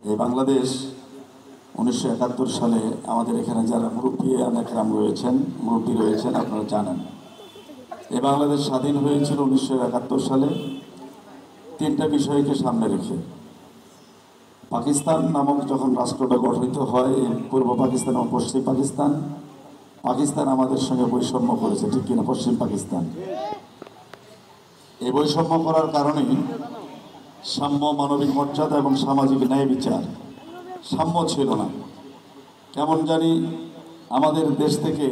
এই বাংলাদেশ 1971 সালে আমাদের এখানে যারা মুরব্বী অনেকরাম রয়েছেন, মুরব্বী রয়েছেন, আপনারা জানেন এই বাংলাদেশ স্বাধীন হয়েছিল 1971 সালে তিনটা বিষয়কে সামনে রেখে। পাকিস্তান নামক যখন রাষ্ট্রটা গঠিত হয়, পূর্ব পাকিস্তান এবং পশ্চিম পাকিস্তান, পাকিস্তান আমাদের সঙ্গে বৈষম্য করেছে, ঠিক কিনা? পশ্চিম পাকিস্তান এই বৈষম্য করার কারণেই সাম্য, মানবিক মর্যাদা এবং সামাজিক ন্যায় বিচার সাম্য ছিল না। কেমন জানি আমাদের দেশ থেকে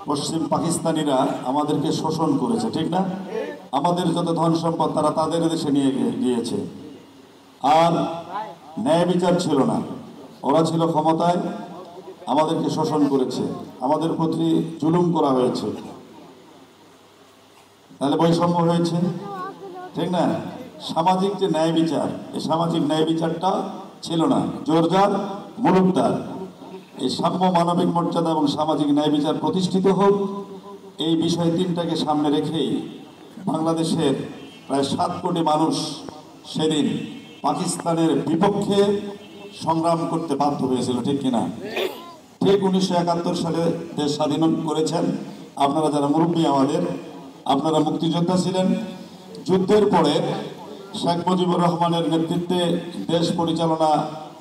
পশ্চিম পাকিস্তানিরা আমাদেরকে শোষণ করেছে, ঠিক না? আমাদের যত ধন সম্পদ তারা তাদের দেশে নিয়ে গিয়েছে, আর ন্যায় বিচার ছিল না। ওরা ছিল ক্ষমতায়, আমাদেরকে শোষণ করেছে, আমাদের প্রতি জুলুম করা হয়েছে, তাহলে বৈষম্য হয়েছে, ঠিক না? সামাজিক যে ন্যায় বিচার, এই সামাজিক ন্যায় বিচারটা ছিল না। জোরজার মুলুকদার, এই সাম্য, মানবিক মর্যাদা এবং সামাজিক ন্যায় বিচার প্রতিষ্ঠিত হোক, এই বিষয় তিনটাকে সামনে রেখেই বাংলাদেশের প্রায় 7 কোটি মানুষ সেদিন পাকিস্তানের বিপক্ষে সংগ্রাম করতে বাধ্য হয়েছিল, ঠিক কিনা? ঠিক 1971 সালে দেশ স্বাধীন করেছেন আপনারা যারা মুরব্বী আমাদের, আপনারা মুক্তিযোদ্ধা ছিলেন। যুদ্ধের পরে শেখ মুজিবুর রহমানের নেতৃত্বে দেশ পরিচালনা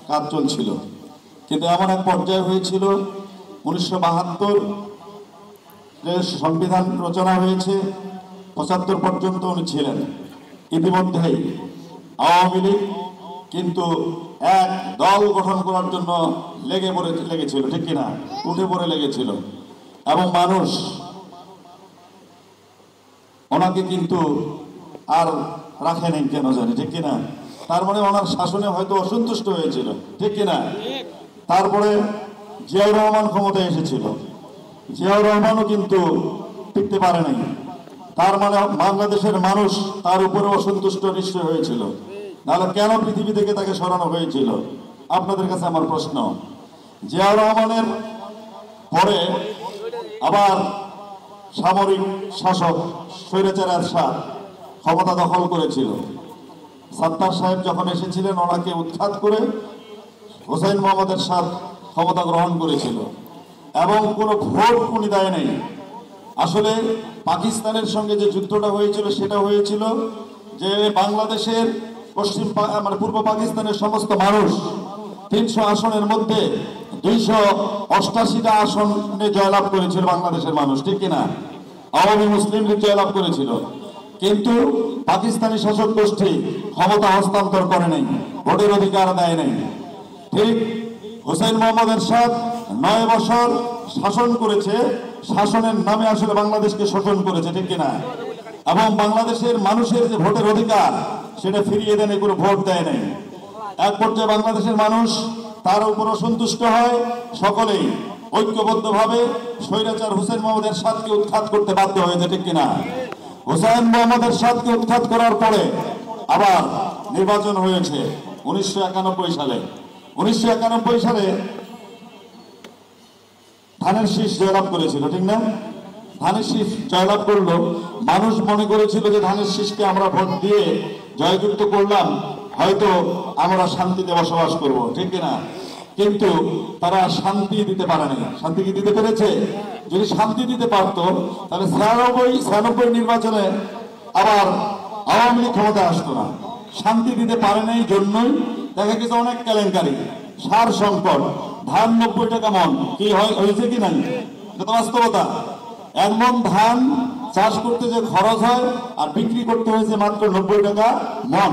কাজ চলছিল, কিন্তু এমন এক পর্যায়ে হয়েছিল 1972 সংবিধান রচনা হয়েছে, 75 পর্যন্ত উনি ছিলেন। ইতিমধ্যেই আওয়ামী লীগ কিন্তু এক দল গঠন করার জন্য লেগেছিল, ঠিক কিনা? উঠে পড়ে লেগেছিল, এবং মানুষ ওনাকে কিন্তু আর রাখেনি কেন জানি, ঠিক কিনা? তার মানে ওনার শাসনে হয়তো অসন্তুষ্ট হয়েছিল, ঠিক কিনা? তারপরে জিয়াউর রহমান ক্ষমতায় এসেছিল, জিয়াউর রহমানও কিন্তু টিকতে পারে নাই। তার মানে বাংলাদেশের মানুষ তার উপরে অসন্তুষ্ট নিশ্চয় হয়েছিল, নাহলে কেন পৃথিবী থেকে তাকে সরানো হয়েছিল? আপনাদের কাছে আমার প্রশ্ন, জিয়াউর রহমানের পরে আবার সামরিক শাসক স্বৈরাচার এরশাদ ক্ষমতা দখল করেছিল। সাত্তার সাহেব যখন এসেছিলেন, ওনাকে উৎখাত করে হোসেন মোহাম্মদ এরশাদ ক্ষমতা গ্রহণ করেছিল, এবং কোনো ভোট উনি দেয় নাই। আসলে পাকিস্তানের সঙ্গে যে যুদ্ধটা হয়েছিল, সেটা হয়েছিল যে বাংলাদেশের পূর্ব পাকিস্তানের সমস্ত মানুষ 300 আসনের মধ্যে 288টা আসনে জয়লাভ করেছিল বাংলাদেশের মানুষ, ঠিক কিনা? আওয়ামী মুসলিম লীগ জয়লাভ করেছিল, কিন্তু পাকিস্তানি শাসক গোষ্ঠী ক্ষমতা হস্তান্তর করে নাই, ভোটের অধিকার দেয় নাই। ঠিক হোসেন মোহাম্মদ এরশাদ 9 বছর শাসন করেছে, শাসনের নামে আসলে বাংলাদেশকে শোষণ করেছে, ঠিক কিনা? এবং বাংলাদেশের মানুষের যে ভোটের অধিকার, সেটা ফিরিয়ে দেয়, কোনো ভোট দেয় নাই। এক পর্যায়ে বাংলাদেশের মানুষ তার উপর অসন্তুষ্ট হয়, সকলেই ঐক্যবদ্ধভাবে স্বৈরাচার হোসেন মোহাম্মদ এরশাদকে উৎখাত করতে বাধ্য হয়েছে, ঠিক কিনা? হোসেন মোহাম্মদ এরশাদকে উৎখাত করার পরে আবার নির্বাচন হয়েছে 1991 সালে। 1991 সালে ধানের শীষ জয়লাভ করেছিল, ঠিক না? ধানের শীষ জয়লাভ করলো, মানুষ মনে করেছিল যে ধানের শীষকে আমরা ভোট দিয়ে জয়যুক্ত করলাম, হয়তো আমরা শান্তিতে বসবাস করব, ঠিক কিনা? কিন্তু তারা শান্তি দিতে পারে নাই। শান্তি কি দিতে পেরেছে? যদি শান্তি দিতে পারত, তাহলে 96 নির্বাচনে আবার আওয়ামী লীগ ক্ষমতায় আসতো না। শান্তি দিতে পারে নাই জন্যই দেখা গেছে অনেক কেলেঙ্কারি, সার সংকট, ধান 90 টাকা মন, কি হয়েছে কি নাই? এটা তো বাস্তবতা। 1 মন ধান চাষ করতে যে খরচ হয় আর বিক্রি করতে হয়েছে মাত্র 90 টাকা মন,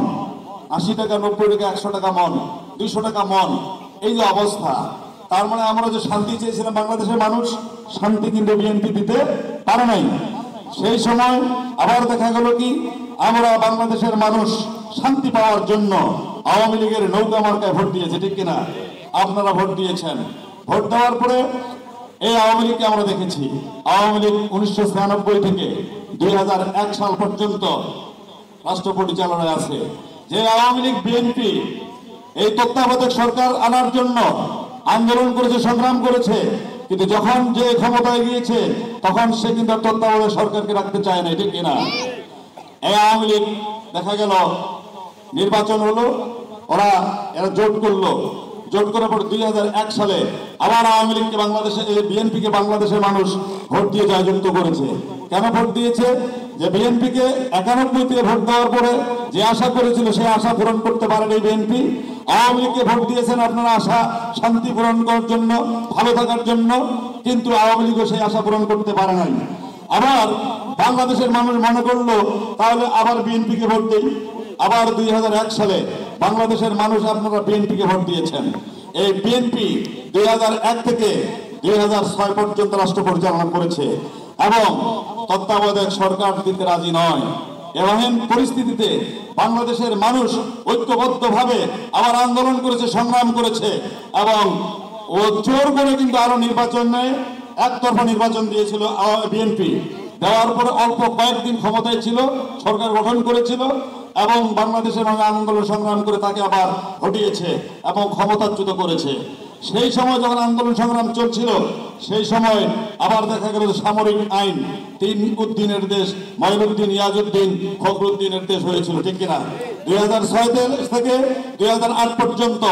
80 টাকা, 90 টাকা, 100 টাকা মন, 200 টাকা মন, এই যে অবস্থা। তার মানে আমরা যে শান্তি চেয়েছিলাম বাংলাদেশের মানুষ, শান্তি কিন্তু বিএনপি দিতে পারে নাই। সেই সময় আবার দেখা গেল কি, আমরা বাংলাদেশের মানুষ শান্তি পাওয়ার জন্য আওয়ামী লীগের নৌকা মার্কায় ভোট দিয়েছে, ঠিক কিনা? আপনারা ভোট দিয়েছেন। ভোট দেওয়ার পরে এই আওয়ামী লীগকে আমরা দেখেছি। আওয়ামী লীগ 1996 থেকে 2001 সাল পর্যন্ত রাষ্ট্র পরিচালনায় আছে। যে আওয়ামী লীগ, বিএনপি এই তত্ত্বাবধায়ক সরকার আনার জন্য আন্দোলন করেছে, সংগ্রাম করেছে, কিন্তু যখন যে ক্ষমতায় গিয়েছে তখন সে কিন্তু তত্ত্বাবধায়ক সরকারকে রাখতে চায় না, ঠিক কিনা? এই আওয়ামী লীগ দেখা গেল নির্বাচন হলো, এরা জোট করলো। জোট করার পর 2001 সালে আবার আওয়ামী লীগকে বাংলাদেশে, বিএনপিকে বাংলাদেশের মানুষ ভোট দিয়ে জয়যুক্ত করেছে। কেন ভোট দিয়েছে? যে বিএনপিকে 91 ভোট দেওয়ার পরে যে আশা করেছিল সেই আশা পূরণ করতে পারেনি বিএনপি। আওয়ামী লীগকে ভোট দিয়েছেন আপনারা আশা শান্তি পূরণ করার জন্য, ভালো থাকার জন্য, কিন্তু আওয়ামী লীগও সেই আশা পূরণ করতে পারে নাই। আবার বাংলাদেশের মানুষ মনে করলো তাহলে আবার বিএনপিকে ভোট দেই। আবার 2001 সালে বাংলাদেশের মানুষ আপনারা বিএনপিকে ভোট দিয়েছেন। এই বিএনপি 2001 থেকে 2006 পর্যন্ত রাষ্ট্র পরিচালনা করেছে এবং তত্ত্বাবধায়ক সরকার দিতে রাজি নয়। এমন পরিস্থিতিতে বাংলাদেশের মানুষ ঐক্যবদ্ধভাবে আবার আন্দোলন করেছে, সংগ্রাম করেছে এবং ও জোর করে কিন্তু আরো নির্বাচনে একতরফা নির্বাচন দিয়েছিল বিএনপি। দেওয়ার পরে অল্প কয়েকদিন ক্ষমতায় ছিল, সরকার গঠন করেছিল এবং বাংলাদেশের আন্দোলন সংগ্রাম করে তাকে আবার হটিয়েছে এবং ক্ষমতাচ্যুত করেছে। সেই সময় যখন আন্দোলন সংগ্রাম চলছিল সেই সময় আবার দেখা গেল সামরিক আইন, 3 উদ্দিনের দেশ, মঈনুদ্দিন, ইয়াজউদ্দিন, ফখরুদ্দিনের দেশ হয়েছিল, ঠিক কিনা? 2006 থেকে 2008 পর্যন্ত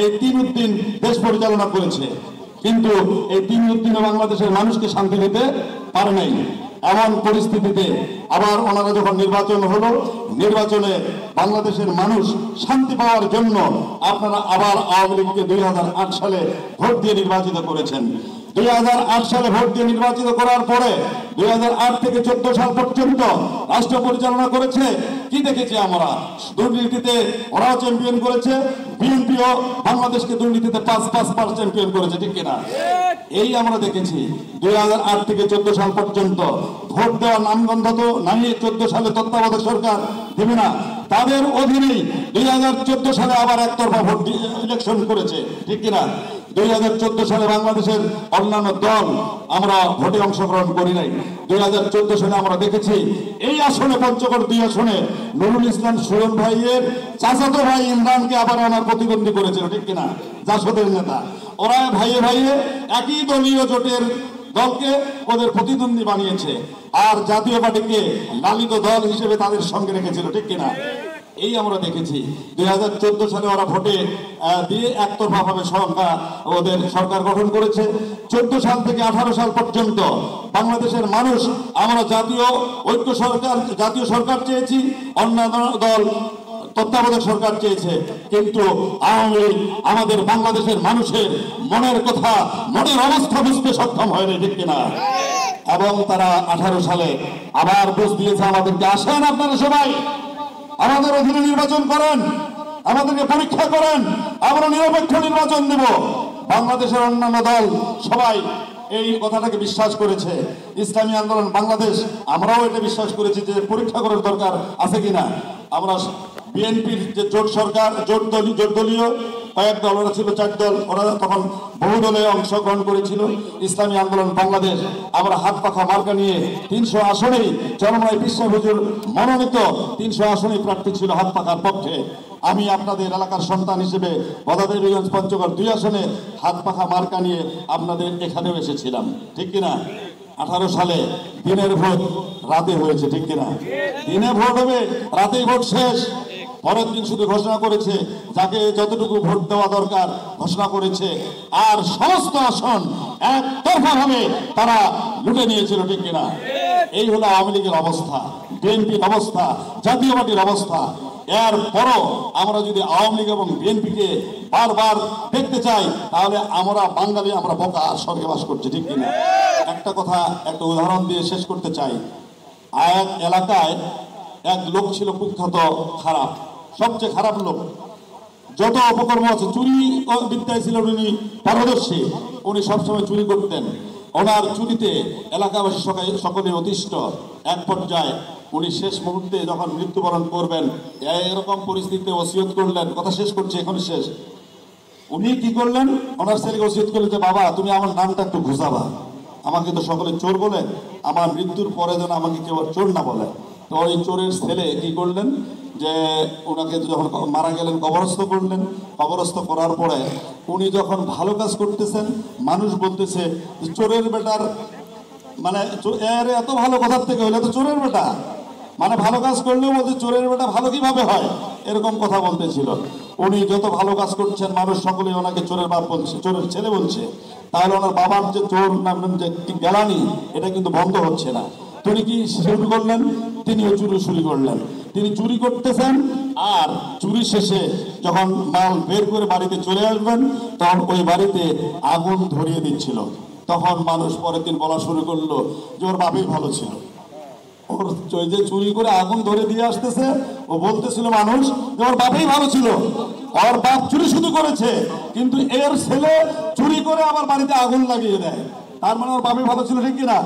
এই 3 উদ্দিন দেশ পরিচালনা করেছে, কিন্তু এই 3 উদ্দিনও বাংলাদেশের মানুষকে শান্তি দিতে পারে নাই। এমন পরিস্থিতিতে আবার ওনারা যখন নির্বাচন হলো, নির্বাচনে বাংলাদেশের মানুষ শান্তি পাওয়ার জন্য আপনারা আবার আওয়ামী লীগকে 2008 সালে ভোট দিয়ে নির্বাচিত করেছেন। 2008 সালে ভোট দিয়ে নির্বাচিত করার পরে 2008 থেকে 14 সাল পর্যন্ত রাষ্ট্র পরিচালনা করেছে। কি দেখেছি আমরা? দুর্নীতিতে ওরাও চ্যাম্পিয়ন করেছে, বিএনপিও বাংলাদেশকে দুর্নীতিতে 5 চ্যাম্পিয়ন করেছে, ঠিক কিনা? এই আমরা দেখেছি 2008 থেকে 14 সাল পর্যন্ত। ভোট দেওয়ার নামগন্ধ তো নাই। 14 সালে তত্ত্বাবধায়ক সরকার দেবে না, তাদের অধীনেই 2014 সালে আবার একতরফা ভোট ইলেকশন করেছে, ঠিক কিনা? 2014 সালে বাংলাদেশের অন্যান্য দল আমরা ভোটে অংশগ্রহণ করি নাই। 2014 সালে আমরা দেখেছি এই আসনে, পঞ্চগড় 2 আসনে নুরুল ইসলাম সুরন ভাইয়ের চাচাতো ভাই ইমরানকে আবার আমার প্রতিদ্বন্দ্বী করেছিল, ঠিক কিনা? জাসদের নেতা। ওরা ভাইয়ে ভাইয়ে একই দলীয় জোটের দলকে ওদের প্রতিদ্বন্দ্বী বানিয়েছে আর জাতীয় পার্টিকে লালিত দল হিসেবে তাদের সঙ্গে রেখেছিল, ঠিক কিনা? এই আমরা দেখেছি 2014 সালে ওরা ভোটে দিয়ে একতরফা ভাবে ওদের সরকার গঠন করেছে। 14 সাল থেকে 18 সাল পর্যন্ত বাংলাদেশের মানুষ আমরা জাতীয় সরকার চেয়েছি, অন্যান্য দল তত্ত্বাবধায়ক সরকার চেয়েছে, কিন্তু আওয়ামী লীগ আমাদের বাংলাদেশের মানুষের মনের কথা, মনের অবস্থা বুঝতে সক্ষম হয়নি, ঠিক কিনা? এবং তারা 18 সালে আবার বুঝ দিয়েছে আমাদেরকে, আসেন আপনারা সবাই আমাদের অধীনে নির্বাচন করেন, আমাদেরকে পরীক্ষা করেন, আমরা নিরপেক্ষ নির্বাচন দেব। বাংলাদেশের অন্যান্য দল সবাই এই কথাটাকে বিশ্বাস করেছে। ইসলামী আন্দোলন বাংলাদেশ আমরাও এটা বিশ্বাস করেছি যে পরীক্ষা করার দরকার আছে কিনা। আমরা বিএনপির যে জোট সরকার, জোট দলীয় কয়েক দল, ওরা ছিল 4 দল, ওরা তখন বহু দলে অংশগ্রহণ করেছিল। ইসলামী আন্দোলন বাংলাদেশ আমরা হাত পাখা মার্কা নিয়ে 300 আসনেই জনময় বিশ্বাস হুজুর মনোনীত 300 আসনেই প্রার্থী ছিল হাত পাখার পক্ষে। আমি আপনাদের এলাকার সন্তান হিসেবে বদাদেবীগঞ্জ পঞ্চগড় 2 আসনে হাত পাখা মার্কা নিয়ে আপনাদের এখানেও এসেছিলাম, ঠিক কিনা? 18 সালে দিনের ভোট রাতে হয়েছে, ঠিক কিনা? দিনে ভোট হবে, রাতেই ভোট শেষ। পরের দিন শুধু ঘোষণা করেছে যাকে যতটুকু ভোট দেওয়া দরকার ঘোষণা করেছে, আর সমস্ত আসন একতরফা ভাবে তারা লুটে নিয়েছিল, ঠিক কিনা? এই হলো আওয়ামী লীগের অবস্থা, বিএনপির অবস্থা, জাতীয় পার্টির অবস্থা। এরপরও আমরা যদি আওয়ামী লীগ এবং বিএনপিকে বারবার দেখতে চাই তাহলে আমরা বাঙালি, আমরা বোকা, স্বর্গে বাস করছি, ঠিক কিনা? একটা কথা, একটা উদাহরণ দিয়ে শেষ করতে চাই। এক এলাকায় এক লোক ছিল কুখ্যাত খারাপ, সবচেয়ে খারাপ লোক। যত অপকর্ম আছে, চুরি বিদ্যায় ছিল উনি পারদর্শী, উনি সবসময় চুরি করতেন। ওনার চুরিতে এলাকাবাসী সকলে অতিষ্ঠ। এক পর্যায়ে উনি শেষ মুহূর্তে যখন মৃত্যুবরণ করবেন, এরকম পরিস্থিতিতে ওসিয়ত করলেন, কথা শেষ করছি, এখনই শেষ। উনি কি করলেন, ওনার ছেলেকে ওসিয়ত করলেন যে বাবা তুমি আমার নামটা একটু ঘুষাবা, আমাকে তো সকলে চোর বলে, আমার মৃত্যুর পরে যেন আমাকে কেউ চোর না বলে। তো ওই চোরের ছেলে কি করলেন যে ওনাকে যখন মারা গেলেন কবরস্থ করলেন। কবরস্থ করার পরে উনি যখন ভালো কাজ করতেছেন, মানুষ বলতেছে চোরের বেটার, মানে এর এত ভালো কথার থেকে হইলে তো চোরের বেটা, মানে ভালো কাজ করলেও বলছে চোরের বেটা ভালো কিভাবে হয়, এরকম কথা বলতেছিল। উনি যত ভালো কাজ করছেন মানুষ সকলে ওনাকে চোরের বাপ বলছে, চোরের ছেলে বলছে, তাহলে ওনার বাবার যে চোর নাম যে গেলানি এটা কিন্তু বন্ধ হচ্ছে না। তিনি কি শুরু করলেন? তিনিও চুরি করলেন। তিনি চুরি করতেছেন আর চুরি শেষে যখন মাল বের করে বাড়িতে চলে আসবেন তখন ওই বাড়িতে আগুন ধরিয়ে দিচ্ছিল। তখন মানুষ পরের দিন বলা শুরু করলো যে ওর বাপই ভালো ছিল, ওর যে চুরি করে আগুন ধরে দিয়ে আসতেছে ও বলতেছিল মানুষ যে ওর বাপই ভালো ছিল, ওর বাপ চুরি শুধু করেছে কিন্তু এর ছেলে চুরি করে আবার বাড়িতে আগুন লাগিয়ে দেয়, তার মানে ওর বাপই ভালো ছিল। ঠিক কিনা?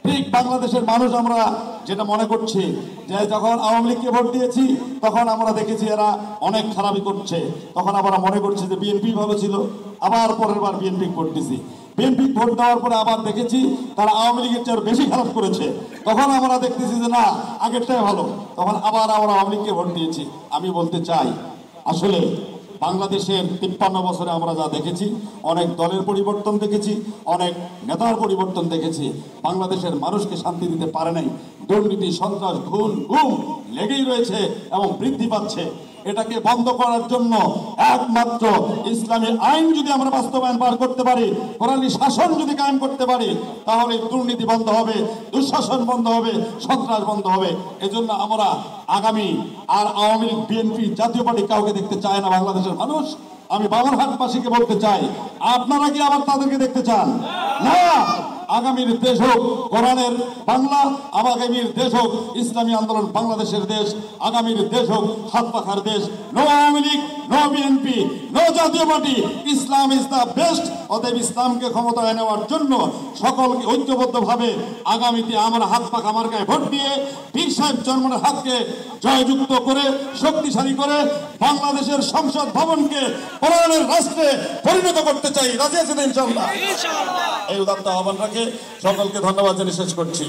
ঠিক বাংলাদেশের মানুষ আমরা যেটা মনে করছি যে যখন আওয়ামী লীগকে ভোট দিয়েছি তখন আমরা দেখেছি এরা অনেক খারাপই করছে, তখন আমরা মনে করছি যে বিএনপি ভালো ছিল, আবার পরের বার বিএনপি ভোট দিছি। বিএনপি ভোট দেওয়ার পরে আবার দেখেছি তারা আওয়ামী লীগের চেয়ে বেশি খারাপ করেছে, তখন আমরা দেখতেছি যে না আগেরটাই ভালো, তখন আবার আমরা আওয়ামী লীগকে ভোট দিয়েছি। আমি বলতে চাই আসলে বাংলাদেশের 53 বছরে আমরা যা দেখেছি, অনেক দলের পরিবর্তন দেখেছি, অনেক নেতার পরিবর্তন দেখেছি, বাংলাদেশের মানুষকে শান্তি দিতে পারে নাই। দুর্নীতি, সন্ত্রাস, খুন, গুম লেগেই রয়েছে এবং বৃদ্ধি পাচ্ছে। এটাকে বন্ধ করার জন্য একমাত্র ইসলামী আইন যদি আমরা বাস্তবায়ন পার করতে পারি, কোরআনী শাসন যদি কায়েম করতে পারি, তাহলে দুর্নীতি বন্ধ হবে, দুঃশাসন বন্ধ হবে, সন্ত্রাস বন্ধ হবে। এজন্য আমরা আগামী আর আওয়ামী লীগ, বিএনপি, জাতীয় পার্টি কাউকে দেখতে চায় না বাংলাদেশের মানুষ। আমি বাবরহাটবাসীকে বলতে চাই, আপনারা কি আবার তাদেরকে দেখতে চান? না, আগামীর দেশ হোক কোরআনের বাংলা, আগামীর দেশ হোক ইসলামী আন্দোলন বাংলাদেশের দেশ, আগামীর দেশ হোক হাত পাখার দেশ। No Awami League, no BNP, no Jatiya Party, Islam is the best. অতএব ইসলামকে ক্ষমতায় নেওয়ার জন্য সকলকে ঐক্যবদ্ধভাবে আগামীতে আমরা হাত পাখা মার্কায় ভোট দিয়ে পীর সাহেব চরমনের হাতকে জয়যুক্ত করে শক্তিশালী করে বাংলাদেশের সংসদ ভবনকে কোরআনের রাষ্ট্রে পরিণত করতে চাই। রাজি আছেন ইনশাআল্লাহ? এই উদাত্ত আহ্বান রাখে সকলকে ধন্যবাদ জানিয়ে শেষ করছি।